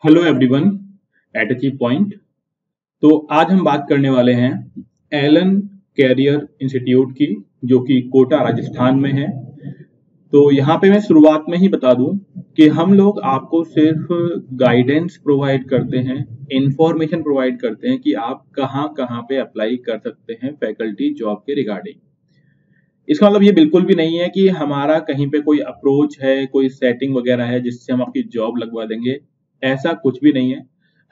Hello everyone eight achieve point. तो आज हम बात करने वाले हैं एलन कैरियर इंस्टीट्यूट की, जो कि कोटा राजस्थान में है। तो यहाँ पे मैं शुरुआत में ही बता दूं कि हम लोग आपको सिर्फ गाइडेंस प्रोवाइड करते हैं, इंफॉर्मेशन प्रोवाइड करते हैं कि आप कहाँ कहाँ पे अप्लाई कर सकते हैं फैकल्टी जॉब के रिगार्डिंग। इसका मतलब ये बिल्कुल भी नहीं है कि हमारा कहीं पे कोई अप्रोच है, कोई सेटिंग वगैरह है जिससे हम आपकी जॉब लगवा देंगे। ऐसा कुछ भी नहीं है।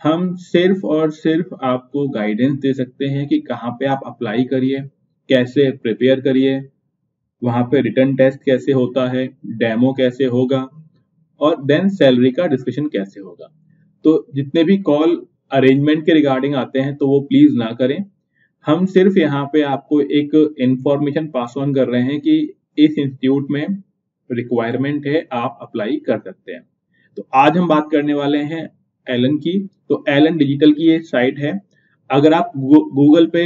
हम सिर्फ और सिर्फ आपको गाइडेंस दे सकते हैं कि कहाँ पे आप अप्लाई करिए, कैसे प्रिपेयर करिए, वहां पे रिटर्न टेस्ट कैसे होता है, डेमो कैसे होगा और देन सैलरी का डिस्कशन कैसे होगा। तो जितने भी कॉल अरेंजमेंट के रिगार्डिंग आते हैं तो वो प्लीज ना करें। हम सिर्फ यहाँ पे आपको एक इंफॉर्मेशन पास ऑन कर रहे हैं कि इस इंस्टीट्यूट में रिक्वायरमेंट है, आप अप्लाई कर सकते हैं। तो आज हम बात करने वाले हैं एलन की। तो एलन डिजिटल की ये साइट है। अगर आप गूगल पे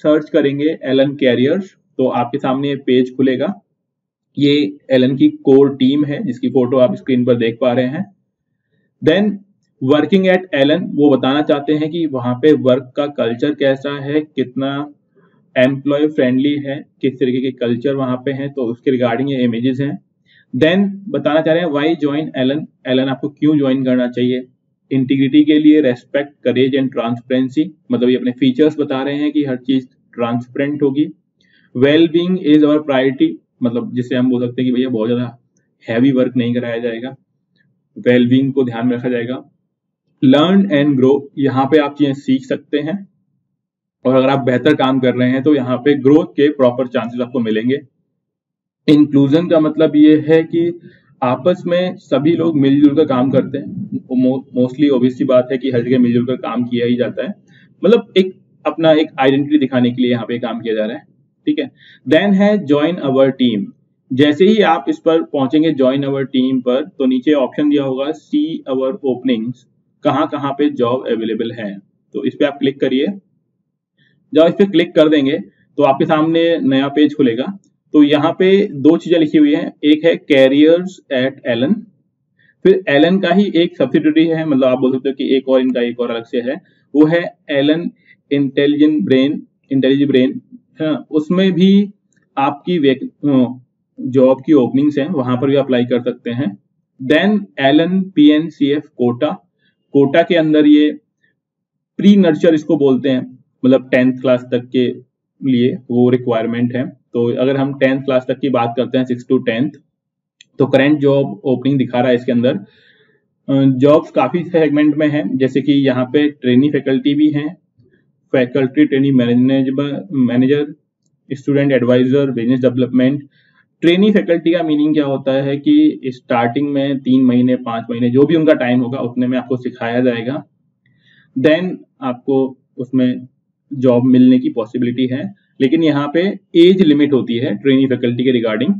सर्च करेंगे एलन कैरियर्स तो आपके सामने ये पेज खुलेगा। ये एलन की कोर टीम है जिसकी फोटो आप स्क्रीन पर देख पा रहे हैं। देन वर्किंग एट एलन वो बताना चाहते हैं कि वहां पे वर्क का कल्चर कैसा है, कितना एम्प्लॉय फ्रेंडली है, किस तरीके के कल्चर वहां पे है, तो उसके रिगार्डिंग ये इमेजेस हैं। देन बताना चाह रहे हैं वाई ज्वाइन एलन, एलन आपको क्यों ज्वाइन करना चाहिए। इंटीग्रिटी के लिए, रेस्पेक्ट, करेज एंड ट्रांसपेरेंसी, मतलब ये अपने फीचर्स बता रहे हैं कि हर चीज ट्रांसपेरेंट होगी। Well being is our priority, मतलब जिसे हम बोल सकते हैं कि भैया बहुत ज्यादा हैवी वर्क नहीं कराया जाएगा, वेलबींग को ध्यान में रखा जाएगा। लर्न एंड ग्रो, यहाँ पे आप चीजें सीख सकते हैं और अगर आप बेहतर काम कर रहे हैं तो यहाँ पे ग्रोथ के प्रॉपर चांसेस आपको मिलेंगे। इंक्लूजन का मतलब ये है कि आपस में सभी लोग मिलजुल कर काम करते हैं। मोस्टली ऑब्वियसली बात है कि हर जगह मिलजुल कर काम किया ही जाता है, मतलब एक अपना एक आइडेंटिटी दिखाने के लिए यहाँ पे काम किया जा रहा है। ठीक है। देन है ज्वाइन अवर टीम। जैसे ही आप इस पर पहुंचेंगे ज्वाइन अवर टीम पर, तो नीचे ऑप्शन दिया होगा सी अवर ओपनिंग्स, कहाँ पे जॉब अवेलेबल है। तो इस पे आप क्लिक करिए। जब इस पे क्लिक कर देंगे तो आपके सामने नया पेज खुलेगा। तो यहाँ पे दो चीजें लिखी हुई हैं, एक है कैरियर्स एट एलन, फिर एलन का ही एक सब्सिडियरी है, मतलब आप बोल सकते हो कि एक और इनका एक और अलग से है, वो है एलन इंटेलिजेंट ब्रेन। उसमें भी आपकी जॉब की ओपनिंग्स हैं, वहां पर भी अप्लाई कर सकते हैं। Then Allen PNCF Kota, Kota के अंदर ये प्री नर्चर इसको बोलते हैं, मतलब 10th क्लास तक के लिए वो रिक्वायरमेंट है। तो अगर हम 10th क्लास तक की बात करते हैं 6 to 10th, तो करंट जॉब ओपनिंग दिखा रहा है इसके अंदर। जॉब्स काफी सेगमेंट में है, जैसे कि यहाँ पे ट्रेनी फैकल्टी भी हैं, faculty trainee manager, student advisor, business development. Trainee faculty का मीनिंग क्या होता है कि स्टार्टिंग में 3 महीने 5 महीने जो भी उनका टाइम होगा उतने में आपको सिखाया जाएगा। देन आपको उसमें जॉब मिलने की पॉसिबिलिटी है, लेकिन यहाँ पे एज लिमिट होती है ट्रेनी फैकल्टी के रिगार्डिंग।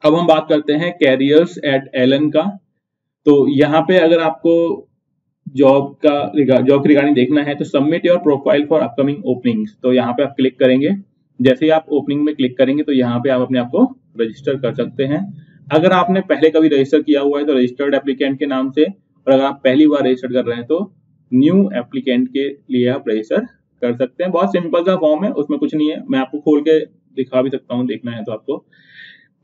अब हम बात करते हैं कैरियर्स एट एलन का। तो यहाँ पे अगर आपको जॉब के रिगार्डिंग देखना है तो submit your profile for upcoming openings, तो यहाँ पे आप क्लिक करेंगे। जैसे ही आप ओपनिंग में क्लिक करेंगे तो यहाँ पे आप अपने आप को रजिस्टर कर सकते हैं। अगर आपने पहले कभी रजिस्टर किया हुआ है तो रजिस्टर्ड एप्लीकेंट के नाम से, और अगर आप पहली बार रजिस्टर कर रहे हैं तो न्यू एप्लीकेंट के लिए आप रजिस्टर कर सकते हैं। बहुत सिंपल सा फॉर्म है, उसमें कुछ नहीं है, मैं आपको खोल के दिखा भी सकता हूँ, देखना है तो आपको।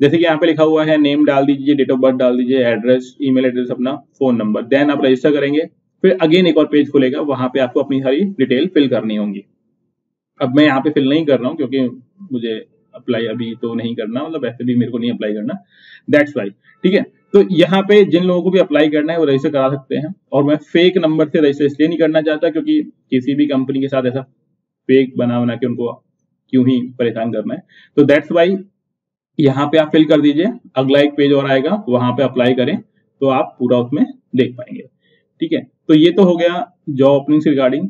जैसे कि यहाँ पे लिखा हुआ है नेम डाल दीजिए, डेट ऑफ बर्थ डाल दीजिए, एड्रेस, ईमेल एड्रेस, अपना फोन नंबर, देन आप रजिस्टर करेंगे। फिर अगेन एक और पेज खुलेगा, वहां पे आपको अपनी सारी डिटेल फिल करनी होंगी। अब मैं यहाँ पे फिल नहीं कर रहा हूँ क्योंकि मुझे अप्लाई अभी तो नहीं करना, मतलब वैसे भी मेरे को नहीं अप्लाई करना, दैट्स वाई। ठीक है। तो यहाँ पे जिन लोगों को भी अप्लाई करना है वो रजिस्टर करा सकते हैं, और मैं फेक नंबर से रजिस्टर इसलिए नहीं करना चाहता क्योंकि किसी भी कंपनी के साथ ऐसा फेक बना के उनको क्यों ही परेशान करना है। तो दैट्स वाई यहाँ पे आप फिल कर दीजिए। अगला एक पेज और आएगा, वहां पे अप्लाई करें तो आप पूरा उसमें देख पाएंगे। ठीक है। तो ये तो हो गया जॉब ओपनिंग से रिगार्डिंग,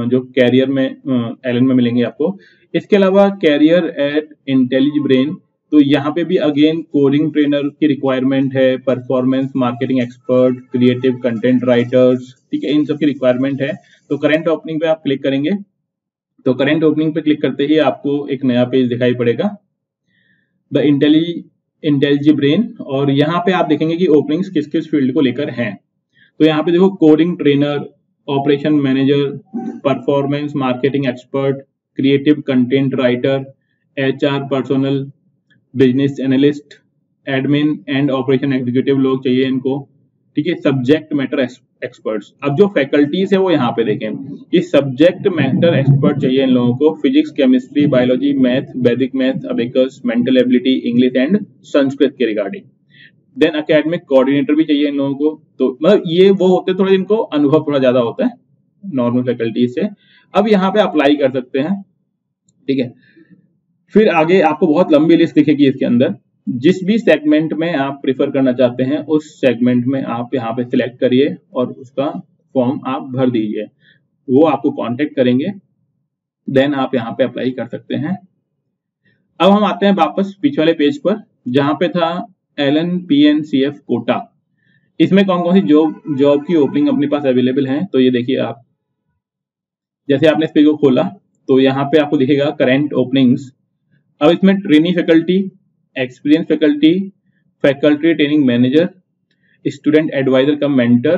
जो कैरियर में एलन में मिलेंगे आपको। इसके अलावा कैरियर एट इंटेलिज ब्रेन, तो यहाँ पे भी अगेन कोडिंग ट्रेनर की रिक्वायरमेंट है, performance marketing expert, creative content writers, ठीक है, इन सब की रिक्वायरमेंट है। तो करंट ओपनिंग पे आप क्लिक करेंगे, तो करंट ओपनिंग पे क्लिक करते ही आपको एक नया पेज दिखाई पड़ेगा, द इंटेलिज ब्रेन, और यहाँ पे आप देखेंगे कि ओपनिंग्स किस किस फील्ड को लेकर हैं। तो यहाँ पे देखो coding trainer, operation manager, performance marketing expert, creative content writer, HR personal, business analyst, admin and operation executive लोग चाहिए इनको, ठीक है। Subject matter experts. अब जो फैकल्टीज है वो यहाँ पे देखें, ये सब्जेक्ट मैटर एक्सपर्ट चाहिए इन लोगों को, फिजिक्स, केमिस्ट्री, बायोलॉजी, मैथ, वैदिक math, abacus, mental ability, English and Sanskrit के रिगार्डिंग। देन एकेडमिक कोऑर्डिनेटर भी चाहिए इन लोगों को। तो मतलब ये वो होते थोड़ा इनको अनुभव थोड़ा ज्यादा होता है नॉर्मल फैकल्टी से। अब यहाँ पे अप्लाई कर सकते हैं, ठीक है। फिर आगे आपको बहुत लंबी लिस्ट दिखेगी इसके अंदर, जिस भी सेगमेंट में आप प्रेफर करना चाहते हैं उस सेगमेंट में आप यहाँ पे सिलेक्ट करिए और उसका फॉर्म आप भर दीजिए, वो आपको कांटेक्ट करेंगे, देन आप यहाँ पे अप्लाई कर सकते हैं। अब हम आते हैं वापस पीछे वाले पेज पर जहां पे था LNPNCF कोटा। इसमें कौन कौन सी जॉब की ओपनिंग अपने पास अवेलेबल है, तो ये देखिए आप, जैसे आपने इस पेज को खोला तो यहाँ पे आपको दिखेगा करंट ओपनिंग्स। अब इसमें trainee faculty, experience faculty, faculty training manager, student adviser cum mentor,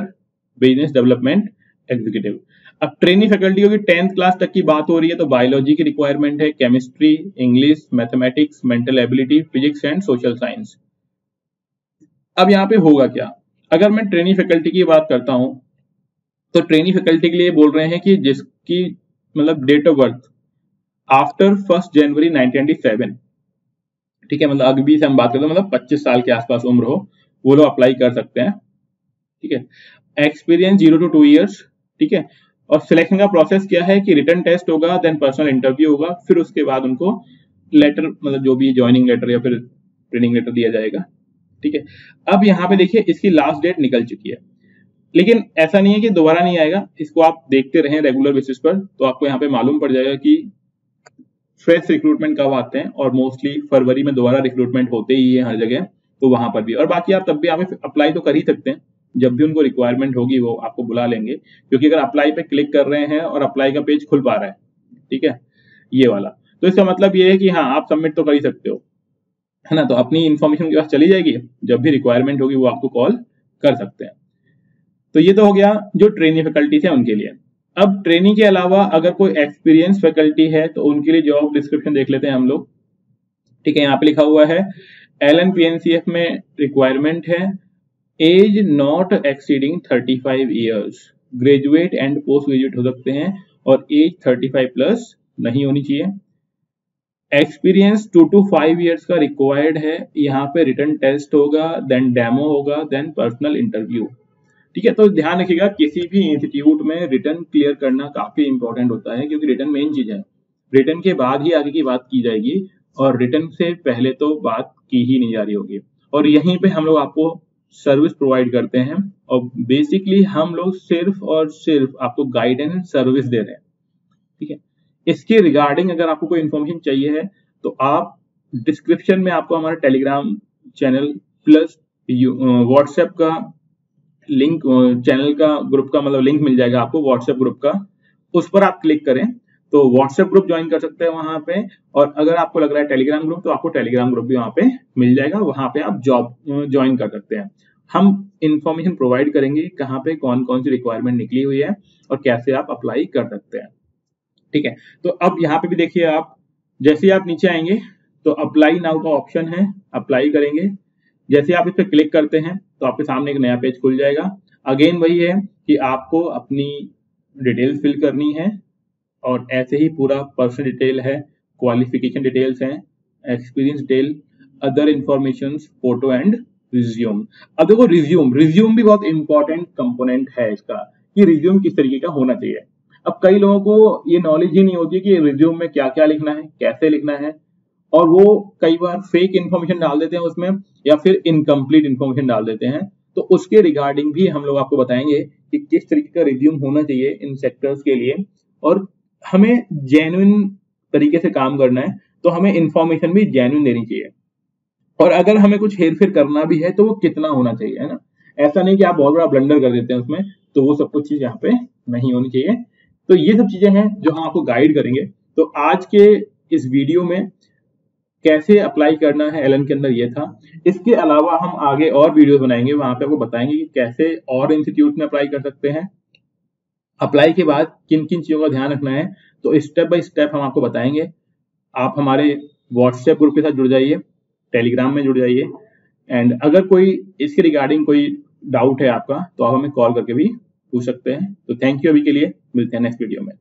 business development executive. अब ट्रेनी फैकल्टी की 10th क्लास तक की बात हो रही है तो बायोलॉजी की रिक्वायरमेंट है, chemistry, English, mathematics, mental ability, physics and social science. अब यहाँ पे होगा क्या, अगर मैं ट्रेनी फैकल्टी की बात करता हूं तो ट्रेनी फैकल्टी के लिए बोल रहे हैं कि जिसकी मतलब डेट ऑफ बर्थ आफ्टर 1 जनवरी 1997, ठीक है, मतलब अभी से हम बात करते हैं मतलब 25 साल के आसपास उम्र हो, वो लोग अप्लाई कर सकते हैं, ठीक है। एक्सपीरियंस 0 to 2 years, ठीक है। और सिलेक्शन का प्रोसेस क्या है कि रिटन टेस्ट होगा, देन पर्सनल इंटरव्यू होगा, फिर उसके बाद उनको लेटर मतलब जो भी ज्वाइनिंग लेटर या फिर ट्रेनिंग लेटर दिया जाएगा, ठीक है। अब यहाँ पे देखिए इसकी लास्ट डेट निकल चुकी है, लेकिन ऐसा नहीं है कि दोबारा नहीं आएगा, इसको आप देखते रहें रेगुलर बेसिस पर तो आपको यहाँ पे मालूम पड़ जाएगा कि फ्रेश रिक्रूटमेंट कब आते हैं, और मोस्टली फरवरी में दोबारा रिक्रूटमेंट होते ही है हर जगह, तो वहां पर भी। और बाकी आप तब भी आप अप्लाई तो कर ही सकते हैं, जब भी उनको रिक्वायरमेंट होगी वो आपको बुला लेंगे, क्योंकि अगर अप्लाई पे क्लिक कर रहे हैं और अप्लाई का पेज खुल पा रहा है, ठीक है, ये वाला, तो इसका मतलब ये है कि हाँ आप सबमिट तो कर ही सकते हो, है ना। तो अपनी इन्फॉर्मेशन उनके पास चली जाएगी, जब भी रिक्वायरमेंट होगी वो आपको कॉल कर सकते हैं। तो ये तो हो गया जो ट्रेनी फैकल्टी है उनके लिए। अब ट्रेनी के अलावा अगर कोई एक्सपीरियंस फैकल्टी है तो उनके लिए जॉब डिस्क्रिप्शन देख लेते हैं हम लोग, ठीक है। यहाँ पे लिखा हुआ है LNPNCF में रिक्वायरमेंट है age not exceeding 35 years, graduate and post graduate हो सकते हैं, और एज 35 प्लस नहीं होनी चाहिए। एक्सपीरियंस 2 to 5 ईयर्स का रिक्वायर्ड है, यहाँ पे रिटन टेस्ट होगा, देन डेमो होगा, देन पर्सनल इंटरव्यू, ठीक है। तो ध्यान रखिएगा किसी भी इंस्टीट्यूट में रिटन क्लियर करना काफी इंपॉर्टेंट होता है, क्योंकि रिटन मेन चीज है, रिटन के बाद ही आगे की बात की जाएगी, और रिटन से पहले तो बात की ही नहीं जा रही होगी। और यहीं पे हम लोग आपको सर्विस प्रोवाइड करते हैं, और बेसिकली हम लोग सिर्फ और सिर्फ आपको गाइडेंस सर्विस दे रहे हैं, ठीक है। इसके रिगार्डिंग अगर आपको कोई इन्फॉर्मेशन चाहिए है तो आप डिस्क्रिप्शन में आपको हमारा टेलीग्राम चैनल प्लस व्हाट्सएप का लिंक, चैनल का ग्रुप का मतलब लिंक मिल जाएगा आपको व्हाट्सएप ग्रुप का, उस पर आप क्लिक करें तो व्हाट्सएप ग्रुप ज्वाइन कर सकते हैं वहां पे। और अगर आपको लग रहा है टेलीग्राम ग्रुप तो आपको टेलीग्राम ग्रुप भी वहां पे मिल जाएगा, वहां पे आप जॉब ज्वाइन कर सकते हैं। हम इंफॉर्मेशन प्रोवाइड करेंगे कहाँ पे कौन कौन सी रिक्वायरमेंट निकली हुई है और कैसे आप अप्लाई कर सकते हैं, ठीक है। तो अब यहाँ पे भी देखिए आप, जैसे ही आप नीचे आएंगे तो अप्लाई नाउ का ऑप्शन है, अप्लाई करेंगे, जैसे आप इस पर क्लिक करते हैं तो आपके सामने एक नया पेज खुल जाएगा। अगेन वही है कि आपको अपनी डिटेल्स फिल करनी है, और ऐसे ही पूरा पर्सनल डिटेल है, क्वालिफिकेशन डिटेल्स हैं, experience detail, other information, photo and resume. अब देखो रिज्यूम भी बहुत इंपॉर्टेंट कंपोनेंट है इसका, कि रिज्यूम किस तरीके का होना चाहिए। अब कई लोगों को ये नॉलेज ही नहीं होती कि रिज्यूम में क्या क्या लिखना है, कैसे लिखना है, और वो कई बार फेक इन्फॉर्मेशन डाल देते हैं उसमें, या फिर इनकम्प्लीट इन्फॉर्मेशन डाल देते हैं। तो उसके रिगार्डिंग भी हम लोग आपको बताएंगे कि किस तरीके का रिज्यूम होना चाहिए इन सेक्टर्स के लिए, और हमें जेन्युइन तरीके से काम करना है तो हमें इन्फॉर्मेशन भी जेन्युइन देनी चाहिए, और अगर हमें कुछ हेर फेर करना भी है तो वो कितना होना चाहिए, है ना। ऐसा नहीं कि आप बहुत बड़ा ब्लंडर कर देते हैं उसमें, तो वो सब कुछ चीज यहाँ पे नहीं होनी चाहिए। तो ये सब चीजें हैं जो हम आपको गाइड करेंगे। तो आज के इस वीडियो में कैसे अप्लाई करना है एलन के अंदर ये था। इसके अलावा हम आगे और वीडियो बनाएंगे, वहां पे आपको बताएंगे कि कैसे और इंस्टीट्यूट में अप्लाई कर सकते हैं, अप्लाई के बाद किन किन चीजों का ध्यान रखना है। तो स्टेप बाय स्टेप हम आपको बताएंगे। आप हमारे व्हाट्सएप ग्रुप के साथ जुड़ जाइए, टेलीग्राम में जुड़ जाइए, एंड अगर कोई इसके रिगार्डिंग कोई डाउट है आपका तो आप हमें कॉल करके भी पूछ सकते हैं। तो थैंक यू, अभी के लिए मिलते हैं नेक्स्ट वीडियो में।